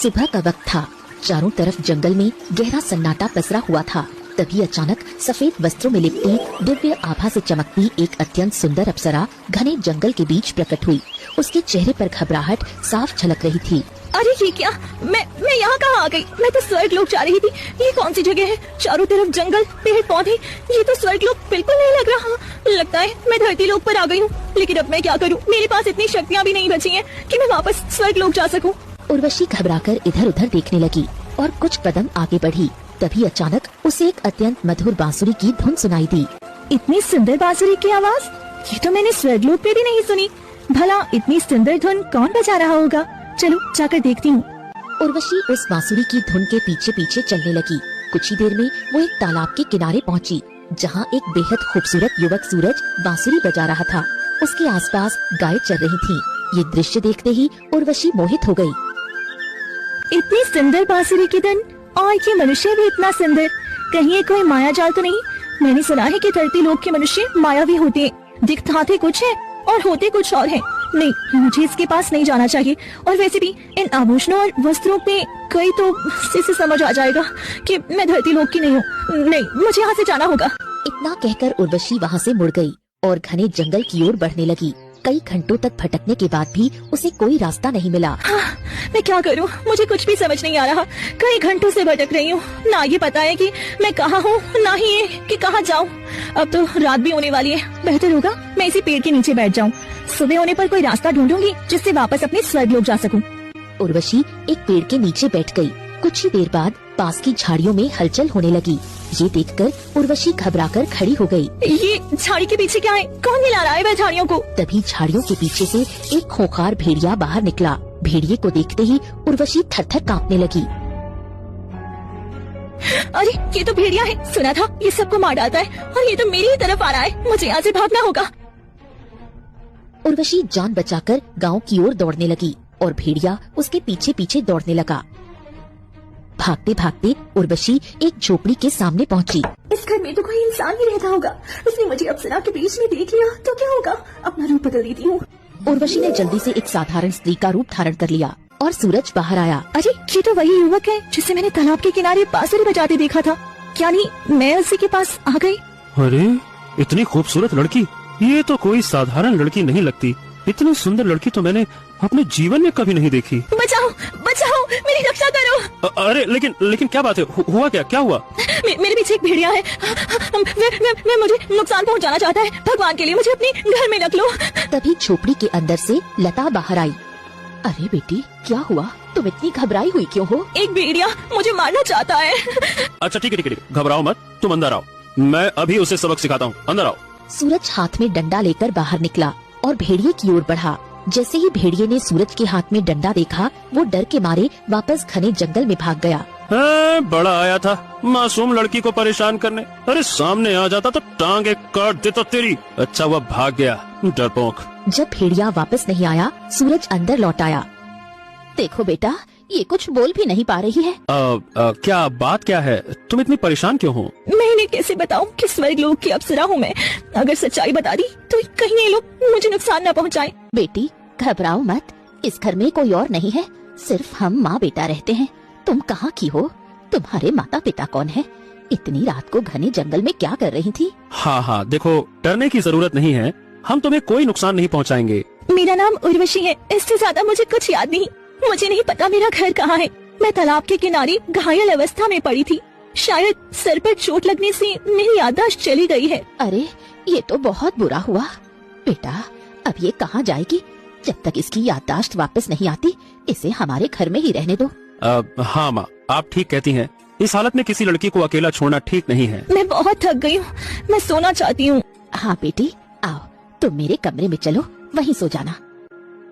सुबह का वक्त था। चारों तरफ जंगल में गहरा सन्नाटा पसरा हुआ था। तभी अचानक सफेद वस्त्रों में लिपटी दिव्य आभा से चमकती एक अत्यंत सुंदर अप्सरा घने जंगल के बीच प्रकट हुई। उसके चेहरे पर घबराहट साफ झलक रही थी। अरे ये क्या, मैं यहाँ कहाँ आ गई? मैं तो स्वर्ग लोक जा रही थी। ये कौन सी जगह है? चारों तरफ जंगल, पेड़ पौधे, ये तो स्वर्ग लोक बिल्कुल नहीं लग रहा। लगता है मैं धरती लोक पर आ गई हूँ। लेकिन अब मैं क्या करूँ? मेरे पास इतनी शक्तियाँ भी नहीं बची हैं कि मैं वापस स्वर्ग लोक जा सकूँ। उर्वशी घबराकर इधर उधर देखने लगी और कुछ कदम आगे बढ़ी। तभी अचानक उसे एक अत्यंत मधुर बांसुरी की धुन सुनाई दी। इतनी सुंदर बांसुरी की आवाज, ये तो मैंने स्वर्ग लोक पे भी नहीं सुनी। भला इतनी सुंदर धुन कौन बजा रहा होगा? चलो जाकर देखती हूँ। उर्वशी उस बांसुरी की धुन के पीछे पीछे चलने लगी। कुछ ही देर में वो एक तालाब के किनारे पहुँची, जहाँ एक बेहद खूबसूरत युवक सूरज बांसुरी बजा रहा था। उसके आसपास गायें चल रही थीं। ये दृश्य देखते ही उर्वशी मोहित हो गई। इतनी सुंदर बांसुरी की धुन, और ये मनुष्य भी इतना सुंदर। कहीं ये कोई माया जाल तो नहीं? मैंने सुना है कि धरती लोक के मनुष्य मायावी होते हैं। दिखते कुछ है और होते कुछ और है। नहीं, मुझे इसके पास नहीं जाना चाहिए। और वैसे भी इन आभूषणों और वस्त्रों पे कई तो इसे समझ आ जाएगा कि मैं धरती लोक की नहीं हूँ। नहीं, मुझे यहाँ से जाना होगा। इतना कहकर उर्वशी वहाँ से मुड़ गई और घने जंगल की ओर बढ़ने लगी। कई घंटों तक भटकने के बाद भी उसे कोई रास्ता नहीं मिला। मैं क्या करूं? मुझे कुछ भी समझ नहीं आ रहा। कई घंटों से भटक रही हूँ। ना ये पता है कि मैं कहाँ हूँ, ना ही ये कि कहाँ जाऊँ। अब तो रात भी होने वाली है। बेहतर होगा मैं इसी पेड़ के नीचे बैठ जाऊँ। सुबह होने पर कोई रास्ता ढूंढूंगी जिससे वापस अपने स्वर्ग लोक जा सकूं। उर्वशी एक पेड़ के नीचे बैठ गई। कुछ ही देर बाद पास की झाड़ियों में हलचल होने लगी। ये देखकर उर्वशी घबराकर खड़ी हो गई। ये झाड़ी के पीछे क्या है? कौन हिला रहा है वह झाड़ियों को? तभी झाड़ियों के पीछे से एक खूंखार भेड़िया बाहर निकला। भेड़िए को देखते ही उर्वशी थर-थर कांपने लगी। अरे ये तो भेड़िया है। सुना था ये सबको मार डालता है और ये तो मेरी ही तरफ आ रहा है। मुझे यहाँ से भागना होगा। उर्वशी जान बचाकर गांव की ओर दौड़ने लगी और भेड़िया उसके पीछे पीछे दौड़ने लगा। भागते भागते उर्वशी एक झोपड़ी के सामने पहुंची। इस घर में तो कोई इंसान ही रहता होगा। उसने मुझे अप्सरा के बीच में देख लिया तो क्या होगा? अपना रूप बदल देती हूँ। उर्वशी ने जल्दी से एक साधारण स्त्री का रूप धारण कर लिया और सूरज बाहर आया। अरे ये तो वही युवक है जिसे मैंने तालाब के किनारे बांसुरी बजाते देखा था। क्या नहीं मैं उसी के पास आ गई? अरे इतनी खूबसूरत लड़की, ये तो कोई साधारण लड़की नहीं लगती। इतनी सुंदर लड़की तो मैंने अपने जीवन में कभी नहीं देखी। बचाओ बचाओ, मेरी रक्षा करो। अरे लेकिन क्या बात है? हुआ क्या हुआ? मेरे पीछे एक भेड़िया है। मैं मुझे नुकसान पहुंचाना चाहता है। भगवान के लिए मुझे अपने घर में रख लो। तभी झोपड़ी के अंदर से लता बाहर आई। अरे बेटी क्या हुआ? तुम इतनी घबराई हुई क्यों हो? एक भेड़िया मुझे मारना चाहता है। अच्छा ठीक है, घबराओ मत, तुम अंदर आओ। मैं अभी उसे सबक सिखाता हूँ, अंदर आओ। सूरज हाथ में डंडा लेकर बाहर निकला और भेड़िए की ओर बढ़ा। जैसे ही भेड़िए ने सूरज के हाथ में डंडा देखा, वो डर के मारे वापस घने जंगल में भाग गया। बड़ा आया था मासूम लड़की को परेशान करने। अरे सामने आ जाता तो टांगे काट देता तेरी। अच्छा हुआ भाग गया, डरपोक। जब भेड़िया वापस नहीं आया, सूरज अंदर लौट आया। देखो बेटा, ये कुछ बोल भी नहीं पा रही है। क्या बात क्या है? तुम इतनी परेशान क्यों हो? मैं इन्हें कैसे बताऊं कि स्वर्ग लोक की अप्सरा हूँ मैं? अगर सच्चाई बता दी तो कहीं ये लोग मुझे नुकसान न पहुँचाए। बेटी घबराओ मत, इस घर में कोई और नहीं है, सिर्फ हम माँ बेटा रहते हैं। तुम कहाँ की हो? तुम्हारे माता पिता कौन है? इतनी रात को घने जंगल में क्या कर रही थी? हाँ, देखो डरने की जरूरत नहीं है। हम तुम्हें कोई नुकसान नहीं पहुँचाएंगे। मेरा नाम उर्वशी है, इससे ज्यादा मुझे कुछ याद नहीं। मुझे नहीं पता मेरा घर कहाँ है। मैं तालाब के किनारे घायल अवस्था में पड़ी थी। शायद सर पर चोट लगने से मेरी याददाश्त चली गई है। अरे ये तो बहुत बुरा हुआ बेटा। अब ये कहाँ जाएगी? जब तक इसकी याददाश्त वापस नहीं आती, इसे हमारे घर में ही रहने दो। हाँ माँ, आप ठीक कहती हैं। इस हालत में किसी लड़की को अकेला छोड़ना ठीक नहीं है। मैं बहुत थक गई हूँ, मैं सोना चाहती हूँ। हाँ बेटी आओ, तुम मेरे कमरे में चलो, वहीं सो जाना।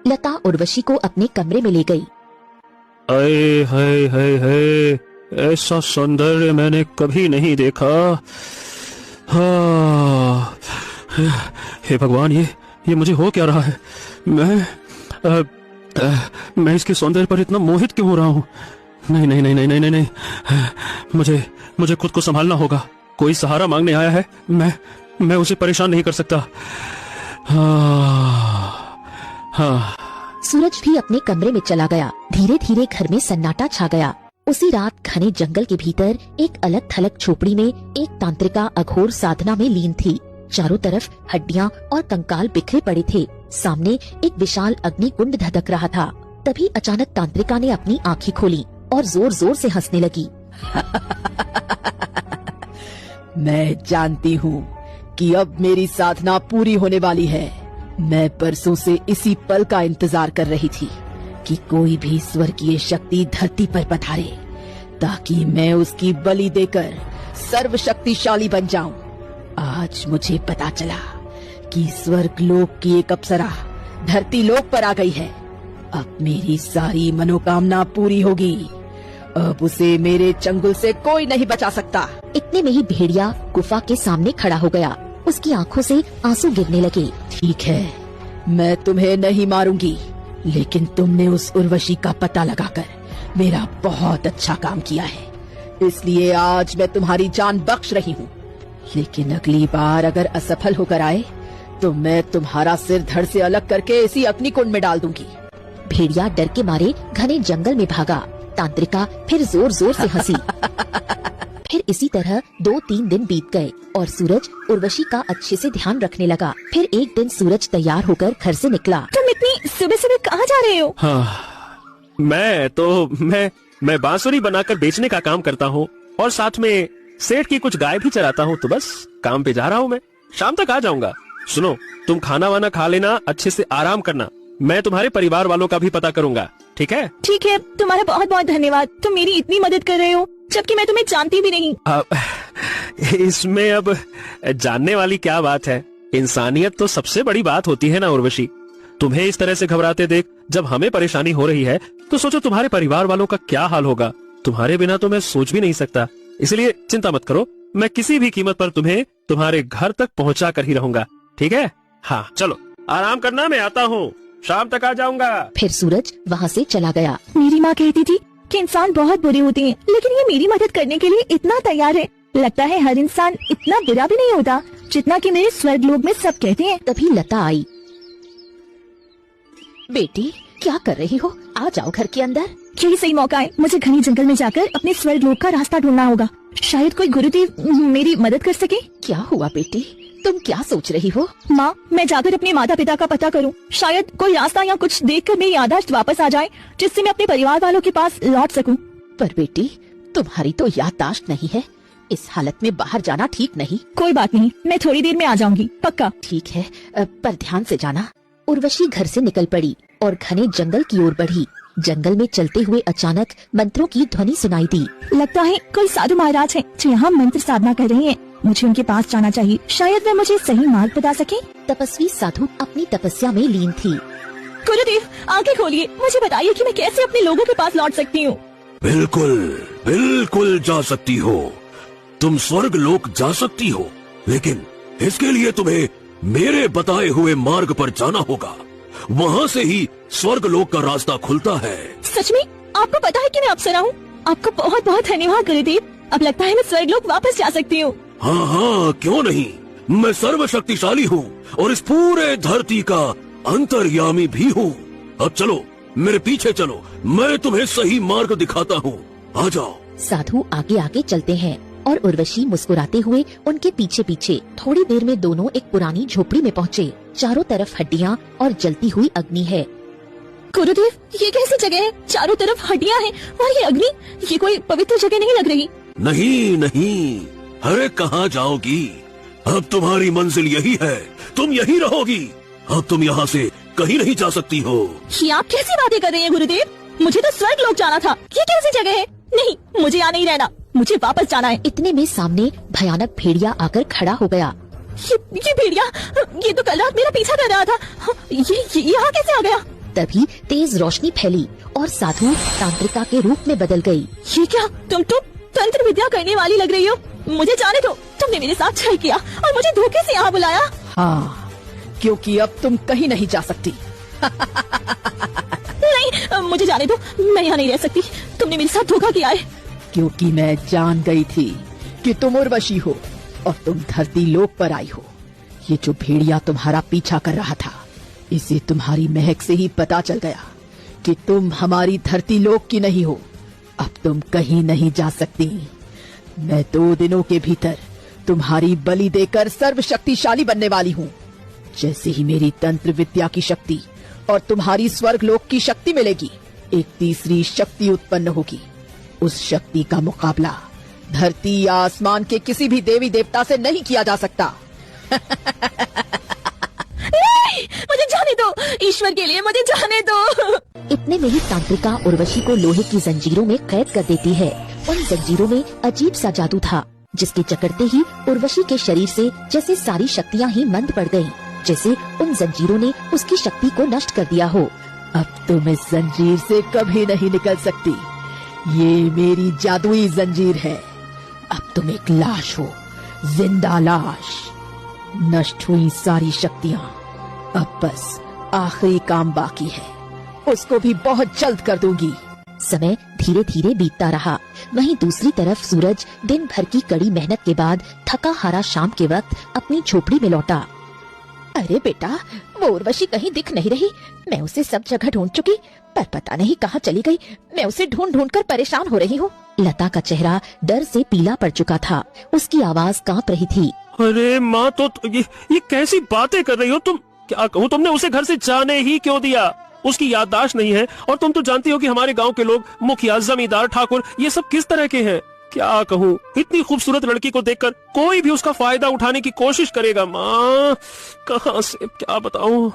लता उर्वशी को अपने कमरे में ले गई। अरे हाय, ऐसा सौंदर्य मैंने कभी नहीं देखा। हाँ, हे भगवान, ये मुझे हो क्या रहा है? मैं इसके सौंदर्य पर इतना मोहित क्यों हो रहा हूँ? नहीं, मुझे खुद को संभालना होगा। कोई सहारा मांगने आया है, मैं उसे परेशान नहीं कर सकता। हाँ, सूरज भी अपने कमरे में चला गया। धीरे धीरे घर में सन्नाटा छा गया। उसी रात घने जंगल के भीतर एक अलग थलग झोपड़ी में एक तांत्रिका अघोर साधना में लीन थी। चारों तरफ हड्डियां और कंकाल बिखरे पड़े थे। सामने एक विशाल अग्नि कुंड धधक रहा था। तभी अचानक तांत्रिका ने अपनी आंखें खोली और जोर जोर से हंसने लगी। मैं जानती हूँ कि अब मेरी साधना पूरी होने वाली है। मैं परसों से इसी पल का इंतजार कर रही थी कि कोई भी स्वर्गीय शक्ति धरती पर पधारे, ताकि मैं उसकी बलि देकर सर्वशक्तिशाली बन जाऊं। आज मुझे पता चला कि स्वर्ग लोक की एक अप्सरा धरती लोक पर आ गई है। अब मेरी सारी मनोकामना पूरी होगी। अब उसे मेरे चंगुल से कोई नहीं बचा सकता। इतने में ही भेड़िया गुफा के सामने खड़ा हो गया। उसकी आंखों से आंसू गिरने लगे। ठीक है, मैं तुम्हें नहीं मारूंगी, लेकिन तुमने उस उर्वशी का पता लगाकर मेरा बहुत अच्छा काम किया है, इसलिए आज मैं तुम्हारी जान बख्श रही हूँ। लेकिन अगली बार अगर असफल होकर आए तो मैं तुम्हारा सिर धड़ से अलग करके इसी अग्निकुंड में डाल दूंगी। भेड़िया डर के मारे घने जंगल में भागा। तांत्रिका फिर जोर जोर से हंसी। फिर इसी तरह 2-3 दिन बीत गए और सूरज उर्वशी का अच्छे से ध्यान रखने लगा। फिर एक दिन सूरज तैयार होकर घर से निकला। तुम इतनी सुबह सुबह कहाँ जा रहे हो? मैं बांसुरी बनाकर बेचने का काम करता हूँ और साथ में सेठ की कुछ गाय भी चराता हूँ, तो बस काम पे जा रहा हूँ। मैं शाम तक आ जाऊंगा। सुनो, तुम खाना वाना खा लेना, अच्छे से आराम करना। मैं तुम्हारे परिवार वालों का भी पता करूंगा, ठीक है? ठीक है, तुम्हारा बहुत बहुत धन्यवाद। तुम मेरी इतनी मदद कर रहे हो, जबकि मैं तुम्हें जानती भी नहीं। इसमें अब जानने वाली क्या बात है? इंसानियत तो सबसे बड़ी बात होती है ना उर्वशी। तुम्हें इस तरह से घबराते देख जब हमें परेशानी हो रही है, तो सोचो तुम्हारे परिवार वालों का क्या हाल होगा। तुम्हारे बिना तो मैं सोच भी नहीं सकता। इसलिए चिंता मत करो, मैं किसी भी कीमत पर तुम्हें तुम्हारे घर तक पहुंचा कर ही रहूंगा, ठीक है? हाँ, चलो आराम करना, मैं आता हूँ, शाम तक आ जाऊंगा। फिर सूरज वहाँ से चला गया। मेरी माँ कहती थी कि इंसान बहुत बुरे होते हैं, लेकिन ये मेरी मदद करने के लिए इतना तैयार है। लगता है हर इंसान इतना बुरा भी नहीं होता जितना कि मेरे स्वर्ग लोक में सब कहते हैं। तभी लता आई। बेटी, क्या कर रही हो? आ जाओ घर के अंदर। यही सही मौका है। मुझे घने जंगल में जाकर अपने स्वर्ग लोक का रास्ता ढूंढना होगा। शायद कोई गुरुदेव मेरी मदद कर सके। क्या हुआ बेटी, तुम क्या सोच रही हो? माँ, मैं जाकर अपने माता पिता का पता करूँ। शायद कोई रास्ता या कुछ देखकर मेरी याददाश्त वापस आ जाए, जिससे मैं अपने परिवार वालों के पास लौट सकूँ। पर बेटी, तुम्हारी तो याददाश्त नहीं है। इस हालत में बाहर जाना ठीक नहीं। कोई बात नहीं, मैं थोड़ी देर में आ जाऊंगी, पक्का। ठीक है, पर ध्यान से जाना। उर्वशी घर से निकल पड़ी और घने जंगल की ओर बढ़ी। जंगल में चलते हुए अचानक मंत्रों की ध्वनि सुनाई दी। लगता है कोई साधु महाराज हैं जो यहाँ मंत्र साधना कर रहे हैं। मुझे उनके पास जाना चाहिए, शायद वे मुझे सही मार्ग बता सके। तपस्वी साधु अपनी तपस्या में लीन थी। गुरुदेव, आंखें खोलिए, मुझे बताइए कि मैं कैसे अपने लोगों के पास लौट सकती हूँ। बिल्कुल बिल्कुल जा सकती हो। तुम स्वर्ग लोक जा सकती हो, लेकिन इसके लिए तुम्हें मेरे बताए हुए मार्ग पर जाना होगा। वहाँ से ही स्वर्ग लोक का रास्ता खुलता है। सच में? आपको पता है कि मैं अप्सरा हूँ? आपको बहुत बहुत धन्यवाद गुरुदेव। अब लगता है मैं स्वर्ग लोक वापस जा सकती हूँ। हाँ हाँ, क्यों नहीं। मैं सर्वशक्तिशाली हूँ और इस पूरे धरती का अंतर्यामी भी हूँ। अब चलो, मेरे पीछे चलो, मैं तुम्हें सही मार्ग दिखाता हूँ। आ जाओ। साधु आगे आगे चलते हैं और उर्वशी मुस्कुराते हुए उनके पीछे पीछे। थोड़ी देर में दोनों एक पुरानी झोपड़ी में पहुँचे। चारों तरफ हड्डियाँ और जलती हुई अग्नि है। गुरुदेव, ये कैसी जगह है? चारों तरफ हड्डियाँ हैं और ये अग्नि, ये कोई पवित्र जगह नहीं लग रही। नहीं नहीं, अरे कहाँ जाओगी? अब तुम्हारी मंजिल यही है, तुम यही रहोगी। अब तुम यहाँ से कहीं नहीं जा सकती हो। ये आप कैसी बातें कर रही हैं गुरुदेव? मुझे तो स्वर्ग लोक जाना था। ये कैसी जगह है? नहीं, मुझे यहाँ नहीं रहना, मुझे वापस जाना है। इतने में सामने भयानक भेड़िया आकर खड़ा हो गया। ये भेड़िया, ये तो कल रात मेरा पीछा कर रहा था। ये यहाँ कैसे आ गया? तभी तेज रोशनी फैली और साधु तांत्रिका के रूप में बदल गई। ये क्या? तुम तो तंत्र विद्या करने वाली लग रही हो। मुझे जाने दो। तुमने मेरे साथ छल किया और मुझे धोखे से यहाँ बुलाया। हाँ, क्योंकि अब तुम कहीं नहीं जा सकती। नहीं, मुझे जाने दो, मैं यहाँ नहीं रह सकती। तुमने मेरे साथ धोखा किया है। क्योंकि मैं जान गई थी कि तुम उर्वशी हो और तुम धरती लोक पर आई हो। ये जो भेड़िया तुम्हारा पीछा कर रहा था, इसे तुम्हारी महक से ही पता चल गया कि तुम हमारी धरती लोक की नहीं हो। अब तुम कहीं नहीं जा सकती। मैं 2 दिनों के भीतर तुम्हारी बलि देकर सर्वशक्तिशाली बनने वाली हूँ। जैसे ही मेरी तंत्र विद्या की शक्ति और तुम्हारी स्वर्ग लोक की शक्ति मिलेगी, एक तीसरी शक्ति उत्पन्न होगी। उस शक्ति का मुकाबला धरती या आसमान के किसी भी देवी देवता से नहीं किया जा सकता। नहीं, मुझे जाने दो, ईश्वर के लिए मुझे जाने दो। इतने में ही तांत्रिका उर्वशी को लोहे की जंजीरों में कैद कर देती है। उन जंजीरों में अजीब सा जादू था, जिसके जकड़ते ही उर्वशी के शरीर से जैसे सारी शक्तियाँ ही मंद पड़ गयी, जैसे उन जंजीरों ने उसकी शक्ति को नष्ट कर दिया हो। अब तुम इस जंजीर से कभी नहीं निकल सकती। ये मेरी जादुई जंजीर है। अब तुम एक लाश हो, जिंदा लाश। नष्ट हुई सारी शक्तियाँ। अब बस आखिरी काम बाकी है, उसको भी बहुत जल्द कर दूंगी। समय धीरे धीरे बीतता रहा। वहीं दूसरी तरफ सूरज दिन भर की कड़ी मेहनत के बाद थका हारा शाम के वक्त अपनी झोपड़ी में लौटा। अरे बेटा, वो उर्वशी कहीं दिख नहीं रही। मैं उसे सब जगह ढूंढ चुकी, पर पता नहीं कहाँ चली गई। मैं उसे ढूंढ ढूंढ कर परेशान हो रही हूँ। लता का चेहरा डर से पीला पड़ चुका था। उसकी आवाज कांप रही थी। अरे माँ, तो ये कैसी बातें कर रही हो तुम? क्या कहूँ, तुमने उसे घर से जाने ही क्यों दिया? उसकी याददाश्त नहीं है, और तुम तो जानती हो कि हमारे गांव के लोग, मुखिया, जमींदार, ठाकुर, ये सब किस तरह के हैं। क्या कहूँ, इतनी खूबसूरत लड़की को देखकर कोई भी उसका फायदा उठाने की कोशिश करेगा। माँ, कहाँ से क्या बताऊँ।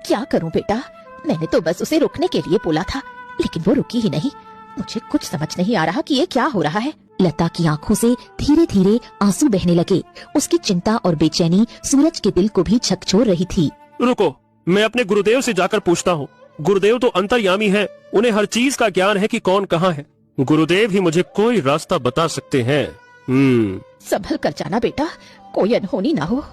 क्या करूँ बेटा, मैंने तो बस उसे रुकने के लिए बोला था, लेकिन वो रुकी ही नहीं। मुझे कुछ समझ नहीं आ रहा कि ये क्या हो रहा है। लता की आंखों से धीरे धीरे आंसू बहने लगे। उसकी चिंता और बेचैनी सूरज के दिल को भी झकझोर रही थी। रुको, मैं अपने गुरुदेव से जाकर पूछता हूँ। गुरुदेव तो अंतर्यामी हैं, उन्हें हर चीज का ज्ञान है कि कौन कहाँ है। गुरुदेव ही मुझे कोई रास्ता बता सकते हैं। संभल कर जाना बेटा, कोई अनहोनी ना हो।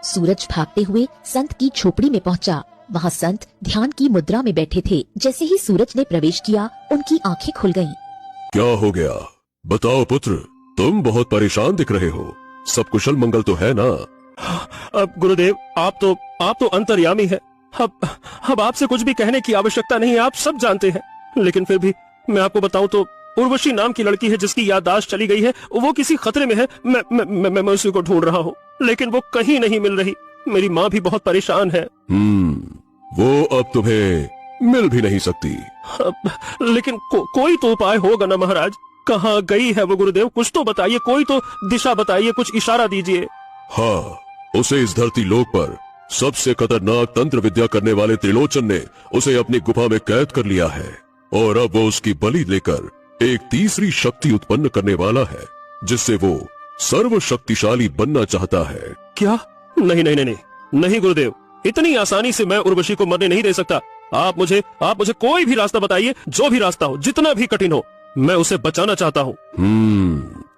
सूरज भागते हुए संत की झोपड़ी में पहुंचा। वहाँ संत ध्यान की मुद्रा में बैठे थे। जैसे ही सूरज ने प्रवेश किया, उनकी आंखें खुल गईं। क्या हो गया? बताओ पुत्र, तुम बहुत परेशान दिख रहे हो। सब कुशल मंगल तो है ना? अब गुरुदेव, आप तो अंतर्यामी है। अब आपसे कुछ भी कहने की आवश्यकता नहीं है, आप सब जानते हैं। लेकिन फिर भी मैं आपको बताऊं तो उर्वशी नाम की लड़की है जिसकी याददाश्त चली गई है। वो किसी खतरे में है। मैं उसी को ढूंढ रहा हूँ, लेकिन वो कहीं नहीं मिल रही। मेरी माँ भी बहुत परेशान है। वो अब तुम्हें मिल भी नहीं सकती। लेकिन कोई तो उपाय होगा ना महाराज। कहाँ गई है वो गुरुदेव? कुछ तो बताइए, कोई तो दिशा बताइए, कुछ इशारा दीजिए। हाँ, उसे इस धरती लोक पर सबसे खतरनाक तंत्र विद्या करने वाले त्रिलोचन ने उसे अपनी गुफा में कैद कर लिया है, और अब वो उसकी बलि लेकर एक तीसरी शक्ति उत्पन्न करने वाला है, जिससे वो सर्वशक्तिशाली बनना चाहता है। क्या? नहीं गुरुदेव, इतनी आसानी से मैं उर्वशी को मरने नहीं दे सकता। आप मुझे कोई भी रास्ता बताइए, जो भी रास्ता हो, जितना भी कठिन हो, मैं उसे बचाना चाहता हूँ।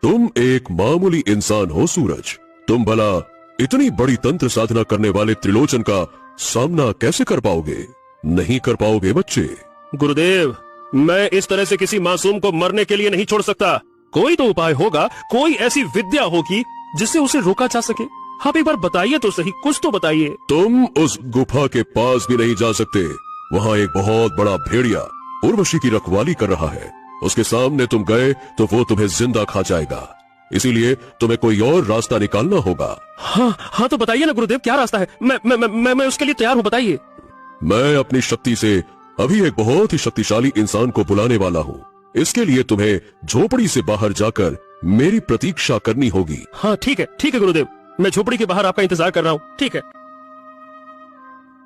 तुम एक मामूली इंसान हो सूरज। तुम भला इतनी बड़ी तंत्र साधना करने वाले त्रिलोचन का सामना कैसे कर पाओगे? नहीं कर पाओगे बच्चे। गुरुदेव, मैं इस तरह से किसी मासूम को मरने के लिए नहीं छोड़ सकता। कोई तो उपाय होगा, कोई ऐसी विद्या होगी जिससे उसे रोका जा सके। आप एक बार बताइए तो सही, कुछ तो बताइए। तुम उस गुफा के पास भी नहीं जा सकते। वहाँ एक बहुत बड़ा भेड़िया उर्वशी की रखवाली कर रहा है। उसके सामने तुम गए तो वो तुम्हें जिंदा खा जाएगा। इसीलिए तुम्हें कोई और रास्ता निकालना होगा। हाँ, तो बताइए ना गुरुदेव, क्या रास्ता है? मैं उसके लिए तैयार हूँ, बताइए। मैं अपनी शक्ति से अभी एक बहुत ही शक्तिशाली इंसान को बुलाने वाला हूँ। इसके लिए तुम्हें झोपड़ी से बाहर जाकर मेरी प्रतीक्षा करनी होगी। हाँ, ठीक है गुरुदेव, मैं झोपड़ी के बाहर आपका इंतजार कर रहा हूँ। ठीक है।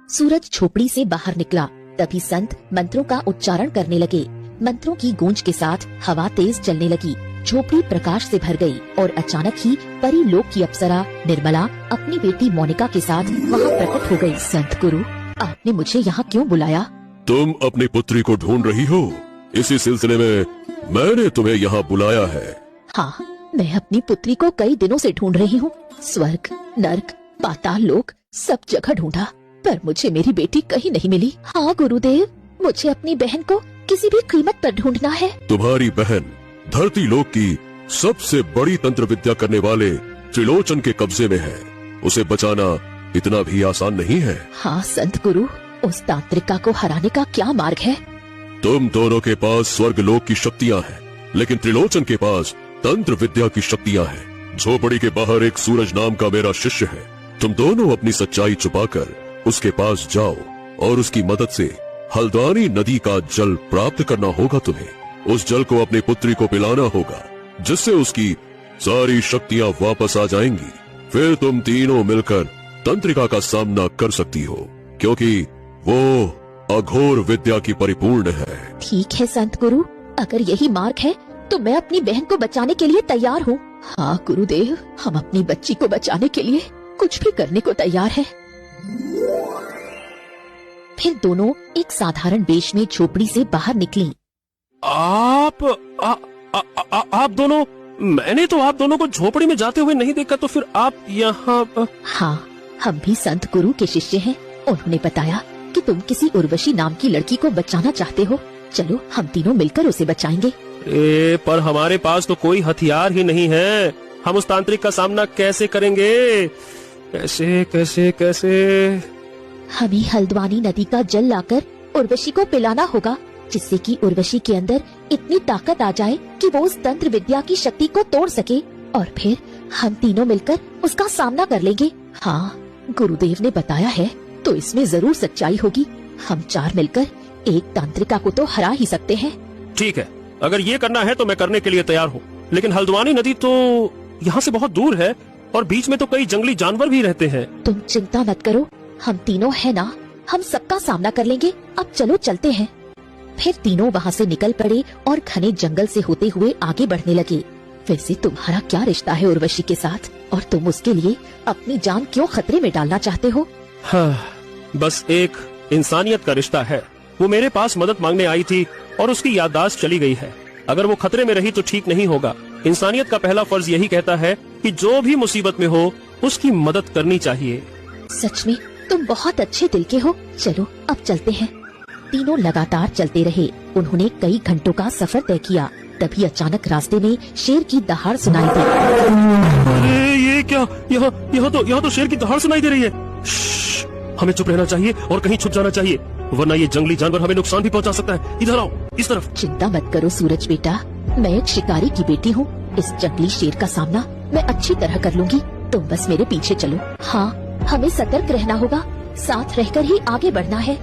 सूरज झोपड़ी से बाहर निकला। तभी संत मंत्रों का उच्चारण करने लगे। मंत्रों की गूंज के साथ हवा तेज चलने लगी। झोपड़ी प्रकाश से भर गई और अचानक ही परी लोक की अप्सरा निर्मला अपनी बेटी मोनिका के साथ वहाँ प्रकट हो गई। संत गुरु, आपने मुझे यहाँ क्यों बुलाया? तुम अपनी पुत्री को ढूंढ रही हो, इसी सिलसिले में मैंने तुम्हें यहाँ बुलाया है। हाँ, मैं अपनी पुत्री को कई दिनों से ढूंढ रही हूँ। स्वर्ग, नर्क, पाताल लोक, सब जगह ढूंढा, पर मुझे मेरी बेटी कहीं नहीं मिली। हाँ गुरुदेव, मुझे अपनी बहन को किसी भी कीमत पर ढूंढना है। तुम्हारी बहन धरती लोक की सबसे बड़ी तंत्र विद्या करने वाले त्रिलोचन के कब्जे में है। उसे बचाना इतना भी आसान नहीं है। हाँ संत गुरु, उस तांत्रिका को हराने का क्या मार्ग है? तुम दोनों के पास स्वर्ग लोक की शक्तियाँ हैं, लेकिन त्रिलोचन के पास तंत्र विद्या की शक्तियाँ हैं। झोपड़ी के बाहर एक सूरज नाम का मेरा शिष्य है। तुम दोनों अपनी सच्चाई छुपाकर उसके पास जाओ और उसकी मदद से हल्द्वानी नदी का जल प्राप्त करना होगा। तुम्हें उस जल को अपनी पुत्री को पिलाना होगा, जिससे उसकी सारी शक्तियाँ वापस आ जाएंगी। फिर तुम तीनों मिलकर तंत्रिका का सामना कर सकती हो, क्योंकि वो अघोर विद्या की परिपूर्ण है। ठीक है संत गुरु, अगर यही मार्ग है तो मैं अपनी बहन को बचाने के लिए तैयार हूँ। हाँ गुरुदेव, हम अपनी बच्ची को बचाने के लिए कुछ भी करने को तैयार है। फिर दोनों एक साधारण वेश में झोपड़ी से बाहर निकली। आप दोनों, मैंने तो आप दोनों को झोपड़ी में जाते हुए नहीं देखा, तो फिर आप यहाँ? हाँ, हम भी संत गुरु के शिष्य हैं। उन्होंने बताया कि तुम किसी उर्वशी नाम की लड़की को बचाना चाहते हो। चलो हम तीनों मिलकर उसे बचाएंगे। पर हमारे पास तो कोई हथियार ही नहीं है। हम उस तांत्रिक का सामना कैसे करेंगे? कैसे कैसे कैसे? हमें हल्द्वानी नदी का जल लाकर उर्वशी को पिलाना होगा, जिससे कि उर्वशी के अंदर इतनी ताकत आ जाए कि वो उस तंत्र विद्या की शक्ति को तोड़ सके, और फिर हम तीनों मिलकर उसका सामना कर लेंगे। हाँ, गुरुदेव ने बताया है तो इसमें जरूर सच्चाई होगी। हम चार मिलकर एक तांत्रिका को तो हरा ही सकते हैं। ठीक है, अगर ये करना है तो मैं करने के लिए तैयार हूँ, लेकिन हल्द्वानी नदी तो यहाँ से बहुत दूर है और बीच में तो कई जंगली जानवर भी रहते हैं। तुम चिंता मत करो, हम तीनों है ना, हम सबका सामना कर लेंगे। अब चलो चलते हैं। फिर तीनों वहाँ से निकल पड़े और घने जंगल से होते हुए आगे बढ़ने लगे। वैसे तुम्हारा क्या रिश्ता है उर्वशी के साथ, और तुम उसके लिए अपनी जान क्यों खतरे में डालना चाहते हो? हाँ, बस एक इंसानियत का रिश्ता है। वो मेरे पास मदद मांगने आई थी और उसकी याददाश्त चली गई है। अगर वो खतरे में रही तो ठीक नहीं होगा। इंसानियत का पहला फर्ज यही कहता है कि जो भी मुसीबत में हो उसकी मदद करनी चाहिए। सच में तुम बहुत अच्छे दिल के हो। चलो अब चलते हैं। तीनों लगातार चलते रहे। उन्होंने कई घंटों का सफर तय किया। तभी अचानक रास्ते में शेर की दहाड़ सुनाई दी। अरे ये क्या, यहाँ तो शेर की दहाड़ सुनाई दे रही है। हमें चुप रहना चाहिए और कहीं छुप जाना चाहिए, वरना ये जंगली जानवर हमें नुकसान भी पहुंचा सकता है। इधर आओ, इस तरफ। चिंता मत करो सूरज बेटा, मैं एक शिकारी की बेटी हूँ। इस जंगली शेर का सामना मैं अच्छी तरह कर लूंगी। तुम बस मेरे पीछे चलो। हाँ, हमें सतर्क रहना होगा, साथ रहकर ही आगे बढ़ना है।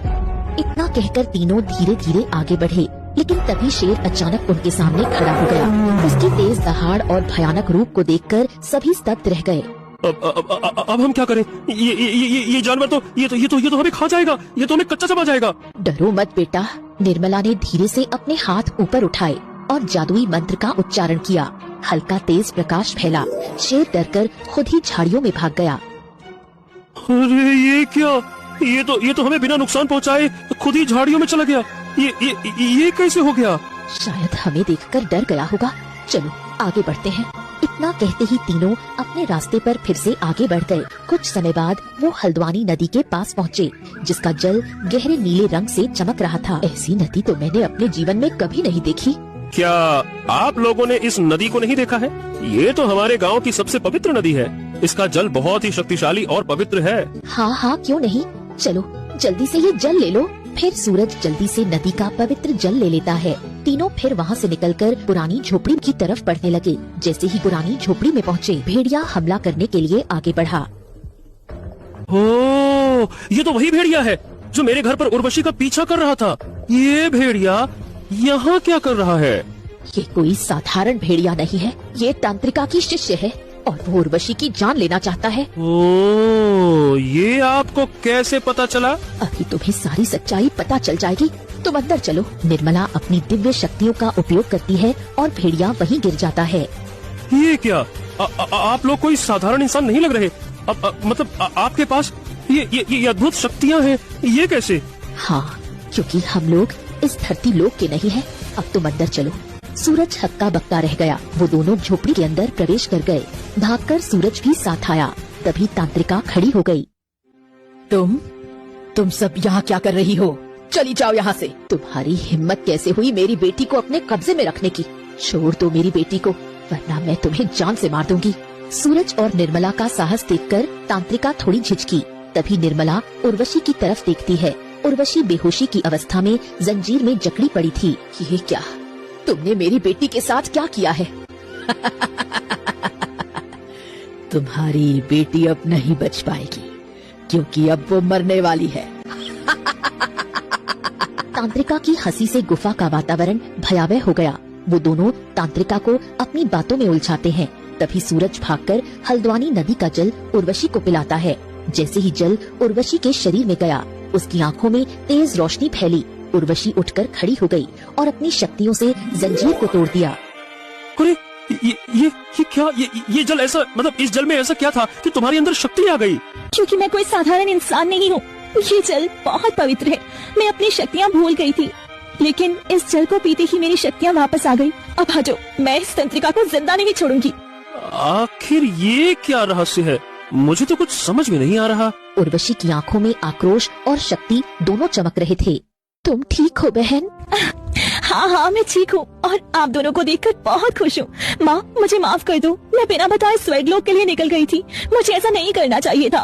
इतना कहकर तीनों धीरे धीरे आगे बढ़े, लेकिन तभी शेर अचानक उनके सामने खड़ा हो गया। उसकी तेज दहाड़ और भयानक रूप को देखकर सभी स्तब्ध रह गए। अब हम क्या करें? ये जानवर तो ये तो हमें खा जाएगा, ये तो हमें कच्चा चबा जाएगा। डरो मत बेटा। निर्मला ने धीरे से अपने हाथ ऊपर उठाए और जादुई मंत्र का उच्चारण किया। हल्का तेज प्रकाश फैला। शेर डरकर खुद ही झाड़ियों में भाग गया। अरे ये क्या, ये तो हमें बिना नुकसान पहुंचाए खुद ही झाड़ियों में चला गया। ये कैसे हो गया? शायद हमें देखकर डर गया होगा। चलो आगे बढ़ते हैं। इतना कहते ही तीनों अपने रास्ते पर फिर से आगे बढ़ गए। कुछ समय बाद वो हल्द्वानी नदी के पास पहुँचे, जिसका जल गहरे नीले रंग से चमक रहा था। ऐसी नदी तो मैंने अपने जीवन में कभी नहीं देखी। क्या आप लोगों ने इस नदी को नहीं देखा है? ये तो हमारे गांव की सबसे पवित्र नदी है। इसका जल बहुत ही शक्तिशाली और पवित्र है। हाँ हाँ, क्यों नहीं। चलो जल्दी से ये जल ले लो। फिर सूरज जल्दी से नदी का पवित्र जल ले लेता है। तीनों फिर वहाँ से निकलकर पुरानी झोपड़ी की तरफ बढ़ने लगे। जैसे ही पुरानी झोपड़ी में पहुँचे, भेड़िया हमला करने के लिए आगे बढ़ा। ओ, ये तो वही भेड़िया है जो मेरे घर पर उर्वशी का पीछा कर रहा था। ये भेड़िया यहाँ क्या कर रहा है? ये कोई साधारण भेड़िया नहीं है, ये तांत्रिका की शिष्य है और वो उर्वशी की जान लेना चाहता है। ओ, ये आपको कैसे पता चला? अभी तुम्हें सारी सच्चाई पता चल जाएगी। तुम अंदर चलो। निर्मला अपनी दिव्य शक्तियों का उपयोग करती है और भेड़िया वहीं गिर जाता है। ये क्या, आप लोग कोई साधारण इंसान नहीं लग रहे। मतलब आपके पास ये अद्भुत शक्तियाँ हैं, ये कैसे? हाँ, क्योंकि हम लोग इस धरती लोक के नहीं हैं। अब तुम अंदर चलो। सूरज हक्का बक्का रह गया। वो दोनों झोपड़ी के अंदर प्रवेश कर गए। भागकर सूरज भी साथ आया। तभी तांत्रिका खड़ी हो गई। तुम सब यहाँ क्या कर रही हो? चली जाओ यहाँ से। तुम्हारी हिम्मत कैसे हुई मेरी बेटी को अपने कब्जे में रखने की? छोड़ दो मेरी बेटी को, वरना मैं तुम्हें जान से मार दूंगी। सूरज और निर्मला का साहस देखकर तांत्रिका थोड़ी झिझकी, तभी निर्मला उर्वशी की तरफ देखती है। उर्वशी बेहोशी की अवस्था में जंजीर में जकड़ी पड़ी थी। ये क्या, तुमने मेरी बेटी के साथ क्या किया है? तुम्हारी बेटी अब नहीं बच पाएगी, क्योंकि अब वो मरने वाली है। तांत्रिका की हंसी से गुफा का वातावरण भयावह हो गया। वो दोनों तांत्रिका को अपनी बातों में उलझाते हैं। तभी सूरज भागकर हल्द्वानी नदी का जल उर्वशी को पिलाता है। जैसे ही जल उर्वशी के शरीर में गया, उसकी आंखों में तेज रोशनी फैली। उर्वशी उठकर खड़ी हो गई और अपनी शक्तियों से जंजीर को तोड़ दिया। अरे ये क्या, ये जल ऐसा, मतलब इस जल में ऐसा क्या था कि तुम्हारे अंदर शक्ति आ गई? क्योंकि मैं कोई साधारण इंसान नहीं हूँ। ये जल बहुत पवित्र है। मैं अपनी शक्तियाँ भूल गई थी, लेकिन इस जल को पीते ही मेरी शक्तियाँ वापस आ गई। अब हटो, मैं इस तंत्रिका को जिंदा नहीं छोड़ूंगी। आखिर ये क्या रहस्य है? मुझे तो कुछ समझ में नहीं आ रहा। उर्वशी की आंखों में आक्रोश और शक्ति दोनों चमक रहे थे। तुम ठीक हो बहन? हाँ, मैं ठीक हूँ और आप दोनों को देखकर बहुत खुश हूँ। माँ, मुझे माफ कर दो। मैं बिना बताए स्वर्गलोक के लिए निकल गई थी। मुझे ऐसा नहीं करना चाहिए था।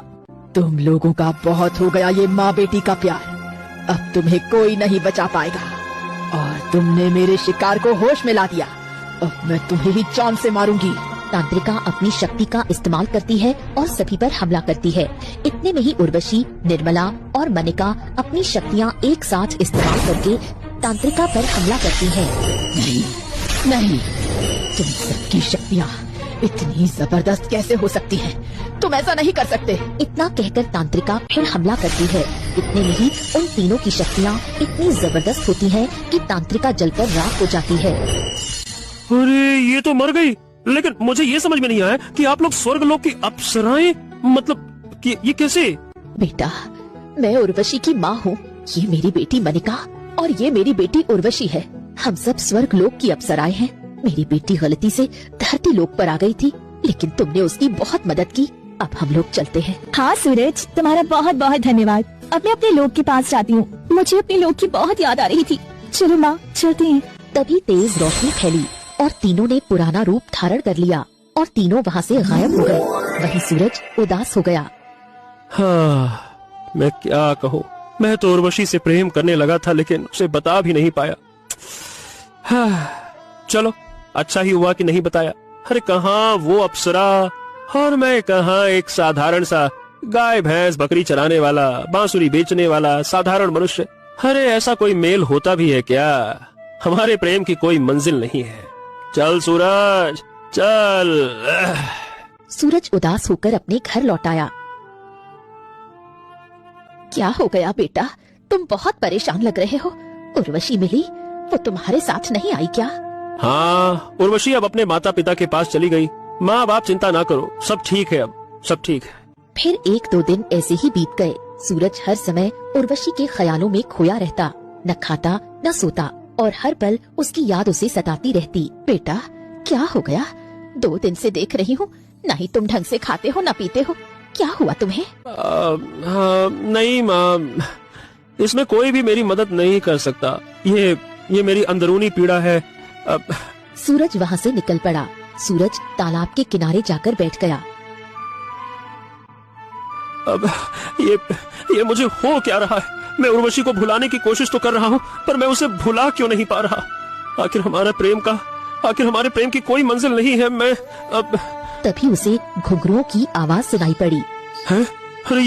तुम लोगों का बहुत हो गया ये माँ बेटी का प्यार। अब तुम्हें कोई नहीं बचा पाएगा, और तुमने मेरे शिकार को होश में ला दिया। अब मैं तुम्हें ही जान से मारूंगी। तांत्रिका अपनी शक्ति का इस्तेमाल करती है और सभी पर हमला करती है। इतने में ही उर्वशी, निर्मला और मनिका अपनी शक्तियाँ एक साथ इस्तेमाल करके तांत्रिका पर हमला करती हैं। नहीं, तुम सबकी शक्तियाँ इतनी जबरदस्त कैसे हो सकती हैं? तुम ऐसा नहीं कर सकते। इतना कहकर तांत्रिका फिर हमला करती है। इतने में ही उन तीनों की शक्तियाँ इतनी जबरदस्त होती हैं कि तांत्रिका जलकर राख हो जाती है। अरे ये तो मर गई। लेकिन मुझे ये समझ में नहीं आया कि आप लोग स्वर्गलोक की अप्सराएं, मतलब कि ये कैसे? बेटा, मैं उर्वशी की माँ हूँ। ये मेरी बेटी मनिका और ये मेरी बेटी उर्वशी है। हम सब स्वर्गलोक की अप्सराएं हैं। मेरी बेटी गलती से धरती लोक पर आ गई थी, लेकिन तुमने उसकी बहुत मदद की। अब हम लोग चलते हैं। हाँ सूरज, तुम्हारा बहुत बहुत धन्यवाद। अब मैं अपने लोक के पास जाती हूँ। मुझे अपने लोक की बहुत याद आ रही थी। चलो माँ, चलते हैं। तभी तेज रोशनी फैली और तीनों ने पुराना रूप धारण कर लिया और तीनों वहाँ से गायब हो गए। वहीं सूरज उदास हो गया। हाँ, मैं क्या कहूँ। मैं तो उर्वशी से प्रेम करने लगा था, लेकिन उसे बता भी नहीं पाया। हाँ, चलो अच्छा ही हुआ कि नहीं बताया। अरे कहाँ वो अप्सरा और मैं कहाँ एक साधारण सा गाय भैंस बकरी चराने वाला, बांसुरी बेचने वाला साधारण मनुष्य। अरे ऐसा कोई मेल होता भी है क्या? हमारे प्रेम की कोई मंजिल नहीं है। चल सूरज, चल। सूरज उदास होकर अपने घर लौट आया। क्या हो गया बेटा? तुम बहुत परेशान लग रहे हो। उर्वशी मिली, वो तुम्हारे साथ नहीं आई क्या? हाँ, उर्वशी अब अपने माता पिता के पास चली गई। माँ बाप चिंता ना करो, सब ठीक है, अब सब ठीक है। फिर 1-2 दिन ऐसे ही बीत गए। सूरज हर समय उर्वशी के ख्यालों में खोया रहता, न खाता न सोता और हर पल उसकी याद उसे सताती रहती। बेटा, क्या हो गया? 2 दिन से देख रही हूँ, न ही तुम ढंग से खाते हो न पीते हो। क्या हुआ तुम्हें? नहीं माँ, इसमें कोई भी मेरी मदद नहीं कर सकता। ये मेरी अंदरूनी पीड़ा है। सूरज वहाँ से निकल पड़ा। सूरज तालाब के किनारे जाकर बैठ गया। अब ये मुझे हो क्या रहा है? मैं उर्वशी को भुलाने की कोशिश तो कर रहा हूँ, पर मैं उसे भुला क्यों नहीं पा रहा? आखिर हमारे प्रेम की कोई मंजिल नहीं है। मैं अब तभी उसे घुंघरुओं की आवाज सुनाई पड़ी। है? अरे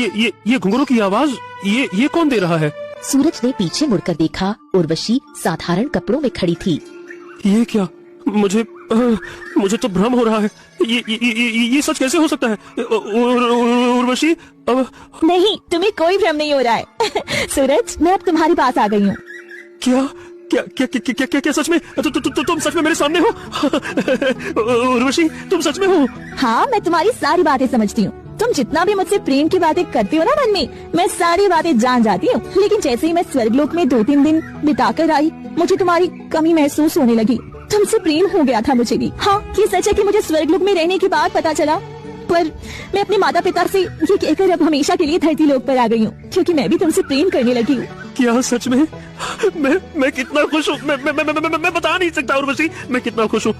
ये घुंघरू की आवाज, ये कौन दे रहा है? सूरज ने पीछे मुड़कर देखा। उर्वशी साधारण कपड़ों में खड़ी थी। ये क्या? मुझे तो भ्रम हो रहा है। ये सच कैसे हो सकता है? उर्वशी, अब नहीं, तुम्हें कोई भ्रम नहीं हो रहा है। सूरज, मैं अब तुम्हारे पास आ गई हूँ। क्या क्या क्या क्या क्या क्या सच में? तुम सच में मेरे सामने हो? उर्वशी, तुम सच में हो? हाँ, मैं तुम्हारी सारी बातें समझती हूँ। तुम जितना भी मुझसे प्रेम की बातें करती हो ना मन में, मैं सारी बातें जान जाती हूँ। लेकिन जैसे ही मैं स्वर्गलोक में 2-3 दिन बिताकर आई, मुझे तुम्हारी कमी महसूस होने लगी। तुमसे प्रेम हो गया था मुझे भी। हाँ, ये सच है कि मुझे स्वर्गलोक में रहने के बाद पता चला, पर मैं अपने माता पिता से ये कहकर अब हमेशा के लिए धरती लोक पर आ गई हूँ, क्योंकि मैं भी तुमसे प्रेम करने लगी हूँ। क्या सच में? मैं कितना खुश हूँ। मैं बता नहीं सकता उर्वशी, मैं कितना खुश हूँ।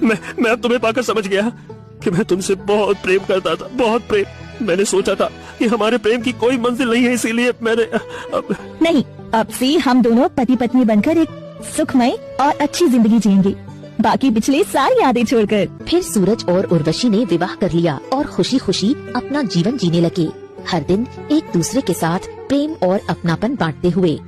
मैं अब तुम्हें पाकर समझ गया कि मैं तुमसे बहुत प्रेम करता था, बहुत प्रेम। मैंने सोचा था कि हमारे प्रेम की कोई मंजिल नहीं है, इसीलिए मैंने नहीं, अब से हम दोनों पति पत्नी बनकर एक सुखमय और अच्छी जिंदगी जिएंगे, बाकी पिछले सारी यादें छोड़कर। फिर सूरज और उर्वशी ने विवाह कर लिया और खुशी खुशी अपना जीवन जीने लगे, हर दिन एक दूसरे के साथ प्रेम और अपनापन बांटते हुए।